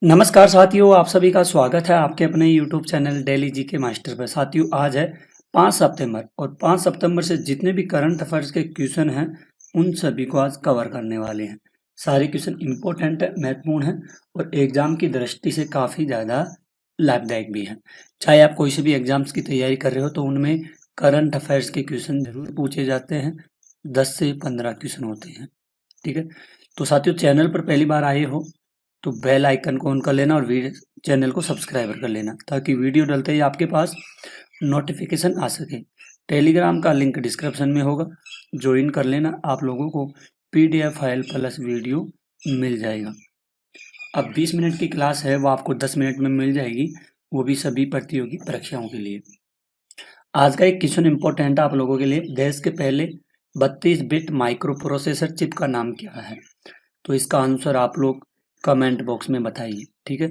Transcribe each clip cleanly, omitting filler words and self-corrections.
नमस्कार साथियों, आप सभी का स्वागत है आपके अपने YouTube channel daily GK master पर। साथियों, आज है 5 सितंबर और 5 सितंबर से जितने भी करंट अफेयर्स के क्वेश्चन हैं, उन सभी को आज कवर करने वाले हैं। सारे क्वेश्चन इम्पोर्टेंट है, महत्वपूर्ण है और एग्जाम की दृष्टि से काफ़ी ज़्यादा लाभदायक भी है। चाहे आप कोई से भी एग्जाम्स की तैयारी कर रहे हो तो उनमें करंट अफेयर्स के क्वेश्चन जरूर पूछे जाते हैं। 10 से 15 क्वेश्चन होते हैं। ठीक है, तो साथियों, चैनल पर पहली बार आए हो तो बेल आइकन को ऑन कर लेना और चैनल को सब्सक्राइब कर लेना ताकि वीडियो डलते ही आपके पास नोटिफिकेशन आ सके। टेलीग्राम का लिंक डिस्क्रिप्शन में होगा, ज्वाइन कर लेना। आप लोगों को पीडीएफ फाइल प्लस वीडियो मिल जाएगा। अब 20 मिनट की क्लास है, वो आपको 10 मिनट में मिल जाएगी, वो भी सभी प्रतियोगी परीक्षाओं के लिए। आज का एक क्वेश्चन इंपॉर्टेंट है आप लोगों के लिए। देश के पहले 32 बिट माइक्रो प्रोसेसर चिप का नाम क्या है? तो इसका आंसर आप लोग कमेंट बॉक्स में बताइए। ठीक है,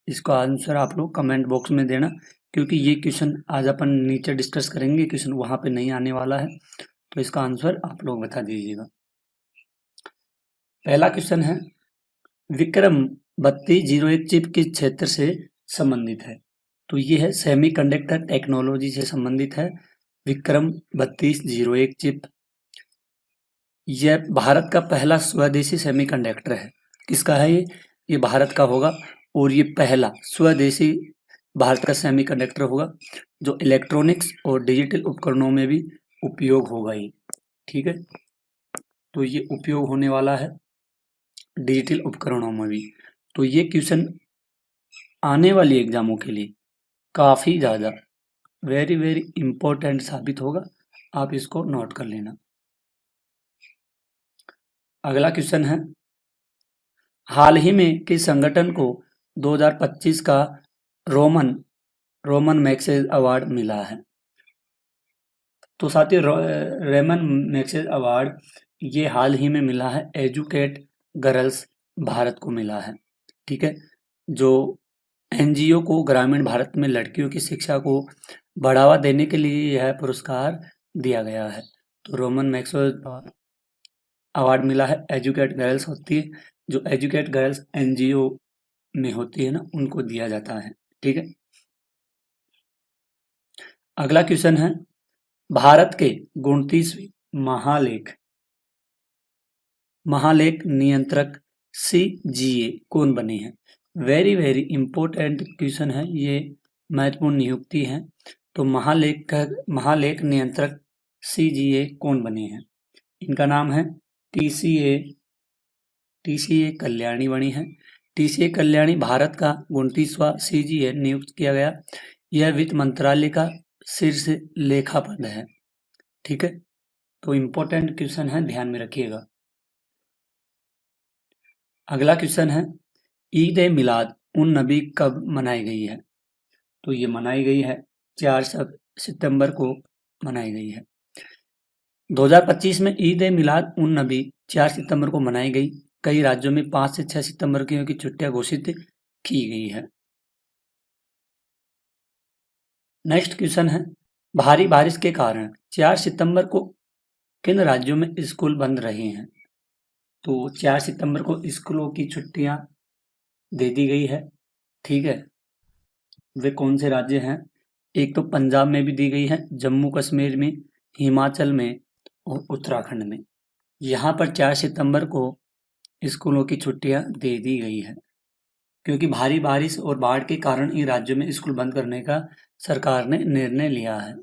इसका आंसर आप लोग कमेंट बॉक्स में देना, क्योंकि ये क्वेश्चन आज अपन नीचे डिस्कस करेंगे, क्वेश्चन वहां पे नहीं आने वाला है, तो इसका आंसर आप लोग बता दीजिएगा। पहला क्वेश्चन है, विक्रम 3201 चिप किस क्षेत्र से संबंधित है? तो ये है सेमीकंडक्टर टेक्नोलॉजी से संबंधित है। विक्रम 3201 चिप यह भारत का पहला स्वदेशी सेमीकंडक्टर है। किसका है ये? ये भारत का होगा और ये पहला स्वदेशी भारत का सेमीकंडक्टर होगा जो इलेक्ट्रॉनिक्स और डिजिटल उपकरणों में भी उपयोग होगा ये। ठीक है, तो ये उपयोग होने वाला है डिजिटल उपकरणों में भी। तो ये क्वेश्चन आने वाली एग्जामों के लिए काफी ज्यादा वेरी वेरी इंपॉर्टेंट साबित होगा, आप इसको नोट कर लेना। अगला क्वेश्चन है, हाल ही में किस संगठन को 2025 का रोमन मैग्सेसे अवार्ड मिला है? तो साथियों, रेमन मैग्सेसे अवार्ड ये हाल ही में मिला है, एजुकेट गर्ल्स भारत को मिला है। ठीक है, जो एनजीओ को ग्रामीण भारत में लड़कियों की शिक्षा को बढ़ावा देने के लिए यह पुरस्कार दिया गया है। तो रोमन मैग्सेसे अवार्ड मिला है, एजुकेट गर्ल्स होती है, जो एजुकेट गर्ल्स एनजीओ में होती है ना, उनको दिया जाता है। ठीक है, अगला क्वेश्चन है, भारत के 29वें महालेख नियंत्रक सीजीए कौन बने हैं? वेरी वेरी इंपॉर्टेंट क्वेश्चन है ये, महत्वपूर्ण नियुक्ति है। तो महालेख नियंत्रक सीजीए कौन बने हैं? इनका नाम है टीसीए कल्याणी बनी है। टीसीए कल्याणी भारत का 29वां सीजीए नियुक्त किया गया। यह वित्त मंत्रालय का शीर्ष लेखा पद है। ठीक है, तो इंपॉर्टेंट क्वेश्चन है, ध्यान में रखिएगा। अगला क्वेश्चन है, ईद ए मिलाद उन नबी कब मनाई गई है? तो ये मनाई गई है 4 सितंबर को मनाई गई है। 2025 में ईद ए मिलाद उन नबी 4 सितंबर को मनाई गई। कई राज्यों में 5 से 6 सितंबर की छुट्टियां घोषित की गई है। नेक्स्ट क्वेश्चन है, भारी बारिश के कारण 4 सितंबर को किन राज्यों में स्कूल बंद रहे हैं? तो 4 सितंबर को स्कूलों की छुट्टियां दे दी गई है। ठीक है, वे कौन से राज्य हैं? एक तो पंजाब में भी दी गई है, जम्मू कश्मीर में, हिमाचल में और उत्तराखंड में। यहाँ पर 4 सितंबर को स्कूलों की छुट्टियां दे दी गई है, क्योंकि भारी बारिश और बाढ़ के कारण इन राज्यों में स्कूल बंद करने का सरकार ने निर्णय लिया है।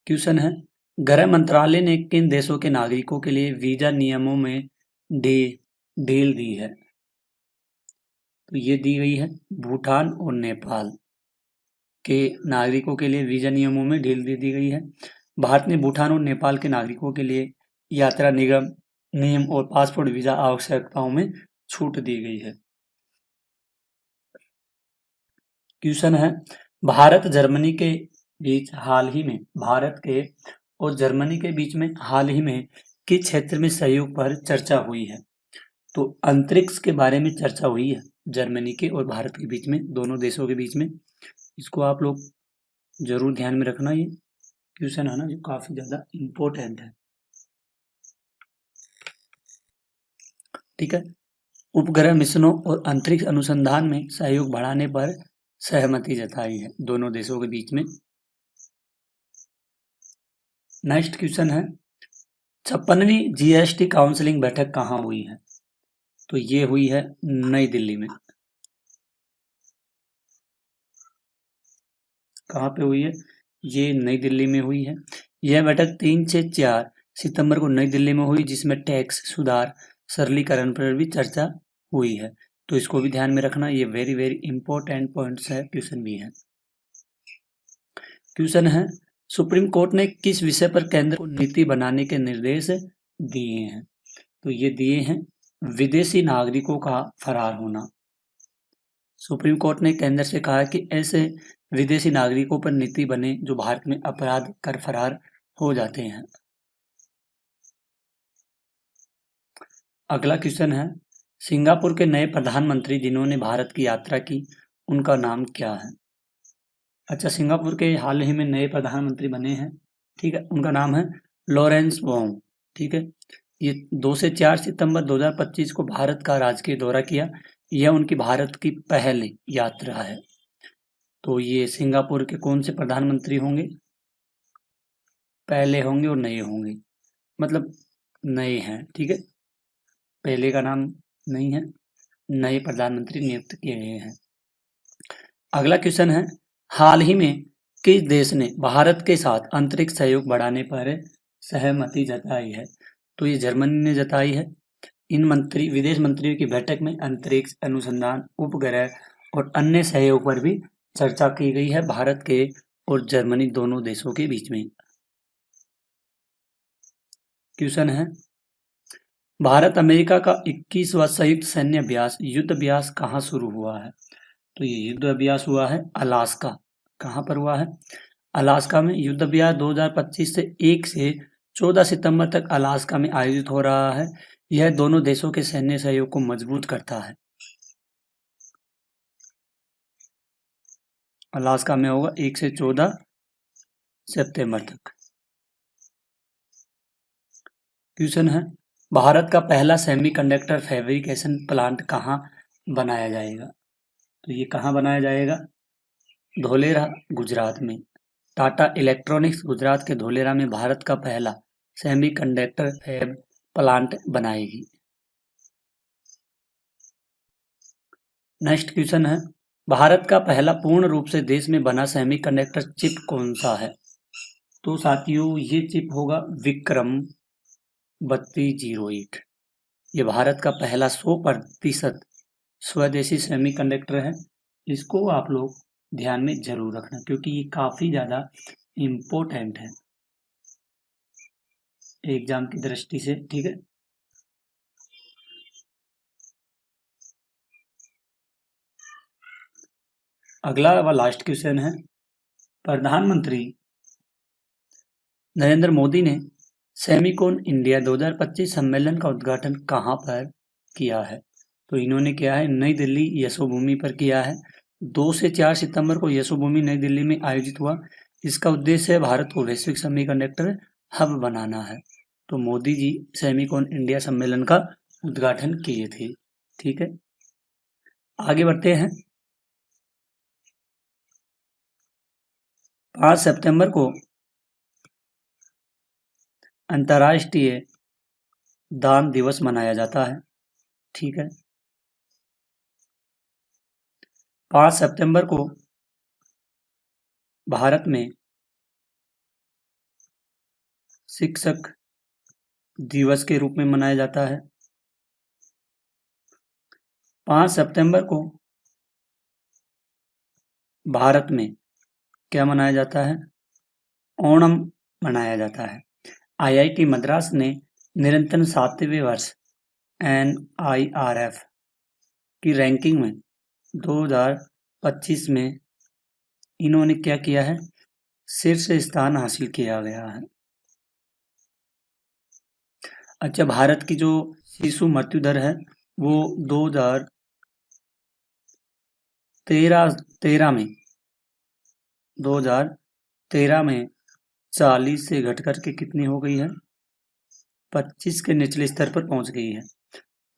क्वेश्चन है, गृह मंत्रालय ने किन देशों के नागरिकों के लिए वीजा नियमों में ढील दी है? तो ये दी गई है भूटान और नेपाल के नागरिकों के लिए वीजा नियमों में ढील दे दी गई है। भारत ने भूटान और नेपाल के नागरिकों के लिए यात्रा नियम और पासपोर्ट वीजा आवश्यकताओं में छूट दी गई है। क्वेश्चन है, भारत के और जर्मनी के बीच में हाल ही में किस क्षेत्र में सहयोग पर चर्चा हुई है? तो अंतरिक्ष के बारे में चर्चा हुई है जर्मनी के और भारत के बीच में, दोनों देशों के बीच में। इसको आप लोग जरूर ध्यान में रखना, ये क्वेश्चन है ना जो काफी ज्यादा इम्पोर्टेंट है। ठीक है, उपग्रह मिशनों और अंतरिक्ष अनुसंधान में सहयोग बढ़ाने पर सहमति जताई है दोनों देशों के बीच में। नेक्स्ट क्वेश्चन है 56वीं जीएसटी काउंसिलिंग बैठक कहाँ हुई है? तो ये हुई है नई दिल्ली में। कहाँ पे हुई है? ये नई दिल्ली में हुई है। यह बैठक 3 से 4 सितंबर को नई दिल्ली में हुई, जिसमें टैक्स सुधार सरलीकरण पर भी चर्चा हुई है। तो इसको भी ध्यान में रखना, ये वेरी वेरी इंपॉर्टेंट पॉइंट्स है, क्वेश्चन भी है। क्वेश्चन है सुप्रीम कोर्ट ने किस विषय पर केंद्र को नीति बनाने के निर्देश दिए हैं? तो ये दिए हैं विदेशी नागरिकों का फरार होना। सुप्रीम कोर्ट ने केंद्र से कहा कि ऐसे विदेशी नागरिकों पर नीति बने जो भारत में अपराध कर फरार हो जाते हैं। अगला क्वेश्चन है सिंगापुर के नए प्रधानमंत्री जिन्होंने भारत की यात्रा की, उनका नाम क्या है? अच्छा, सिंगापुर के हाल ही में नए प्रधानमंत्री बने हैं, ठीक है, उनका नाम है लॉरेंस वोंग, ठीक है। ये 2 से 4 सितंबर 2025 को भारत का राजकीय दौरा किया। यह उनकी भारत की पहली यात्रा है। तो ये सिंगापुर के कौन से प्रधानमंत्री होंगे? पहले होंगे और नए होंगे, मतलब नए हैं, ठीक है। पहले का नाम नहीं है, नए प्रधानमंत्री नियुक्त किए गए हैं। अगला क्वेश्चन है हाल ही में किस देश ने भारत के साथ अंतरिक्ष सहयोग बढ़ाने पर सहमति जताई है? तो ये जर्मनी ने जताई है। इन विदेश मंत्रियों की बैठक में अंतरिक्ष अनुसंधान, उपग्रह और अन्य सहयोग पर भी चर्चा की गई है भारत के और जर्मनी दोनों देशों के बीच में। क्वेश्चन है भारत अमेरिका का 21वां संयुक्त सैन्य अभ्यास युद्ध अभ्यास कहाँ शुरू हुआ है? तो ये युद्ध अभ्यास हुआ है अलास्का। कहाँ पर हुआ है? अलास्का में। युद्ध अभ्यास 2025 से 1 से 14 सितंबर तक अलास्का में आयोजित हो रहा है। यह दोनों देशों के सैन्य सहयोग को मजबूत करता है। अलास्का में होगा 1 से 14 सितंबर तक। क्वेश्चन है भारत का पहला सेमीकंडक्टर फैब्रिकेशन प्लांट कहाँ बनाया जाएगा? तो ये कहाँ बनाया जाएगा? धोलेरा, गुजरात में। टाटा इलेक्ट्रॉनिक्स गुजरात के धोलेरा में भारत का पहला सेमीकंडक्टर फैब प्लांट बनाएगी। नेक्स्ट क्वेश्चन है भारत का पहला पूर्ण रूप से देश में बना सेमीकंडक्टर चिप कौन सा है? तो साथियों ये चिप होगा विक्रम 3201। ये भारत का पहला 100% स्वदेशी सेमीकंडक्टर है। इसको आप लोग ध्यान में जरूर रखना क्योंकि ये काफी ज्यादा इम्पोर्टेंट है एग्जाम की दृष्टि से, ठीक है। अगला व लास्ट क्वेश्चन है प्रधानमंत्री नरेंद्र मोदी ने सेमिकॉन इंडिया 2025 सम्मेलन का उद्घाटन कहाँ पर किया है? तो इन्होंने किया है नई दिल्ली यशोभूमि पर किया है। 2 से 4 सितंबर को यशोभूमि नई दिल्ली में आयोजित हुआ। इसका उद्देश्य है भारत को वैश्विक सेमीकंडक्टर हब बनाना है। तो मोदी जी सेमिकॉन इंडिया सम्मेलन का उद्घाटन किए थे, ठीक है। आगे बढ़ते हैं। 5 सितंबर को अंतर्राष्ट्रीय दान दिवस मनाया जाता है, ठीक है। 5 सितंबर को भारत में शिक्षक दिवस के रूप में मनाया जाता है। 5 सितंबर को भारत में क्या मनाया जाता है? ओणम मनाया जाता है। आईआईटी मद्रास ने निरंतर 7वें वर्ष NIRF की रैंकिंग में 2025 में इन्होंने क्या किया है? शीर्ष स्थान हासिल किया गया है। अच्छा, भारत की जो शिशु मृत्यु दर है वो 2013 में 40 से घट कर के कितनी हो गई है? 25 के निचले स्तर पर पहुंच गई है।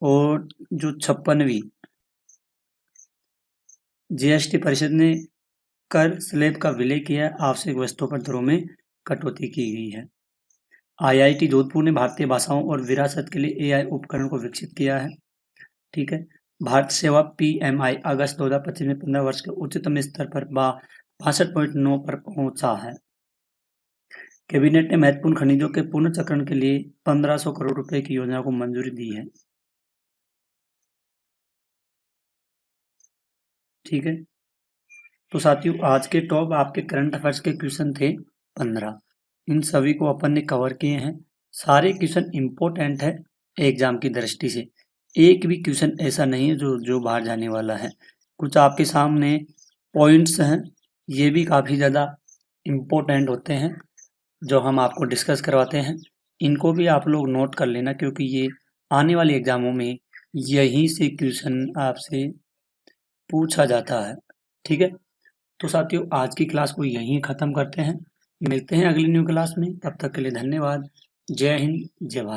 और जो 56वीं जीएसटी परिषद ने कर स्लैब का विलय किया है, आवश्यक वस्तुओं पर दरों में कटौती की गई है। आईआईटी जोधपुर ने भारतीय भाषाओं और विरासत के लिए एआई उपकरण को विकसित किया है। ठीक है। भारत सेवा पीएमआई अगस्त 2025 में 15 वर्ष के उच्चतम स्तर पर 62.9 पर पहुंचा है। कैबिनेट ने महत्वपूर्ण खनिजों के पुनर्चक्रण के लिए 1500 करोड़ रुपए की योजना को मंजूरी दी है। ठीक है। तो साथियों, आज के टॉप आपके करंट अफेयर्स के क्वेश्चन थे 15। इन सभी को अपन ने कवर किए हैं। सारे क्वेश्चन इंपॉर्टेंट है एग्जाम की दृष्टि से। एक भी क्वेश्चन ऐसा नहीं है जो बाहर जाने वाला है। कुछ आपके सामने पॉइंट्स हैं, ये भी काफ़ी ज़्यादा इम्पोर्टेंट होते हैं जो हम आपको डिस्कस करवाते हैं। इनको भी आप लोग नोट कर लेना, क्योंकि ये आने वाले एग्जामों में यहीं से क्वेश्चन आपसे पूछा जाता है। ठीक है। तो साथियों, आज की क्लास को यहीं ख़त्म करते हैं। मिलते हैं अगली न्यू क्लास में। तब तक के लिए धन्यवाद। जय हिंद, जय भारत।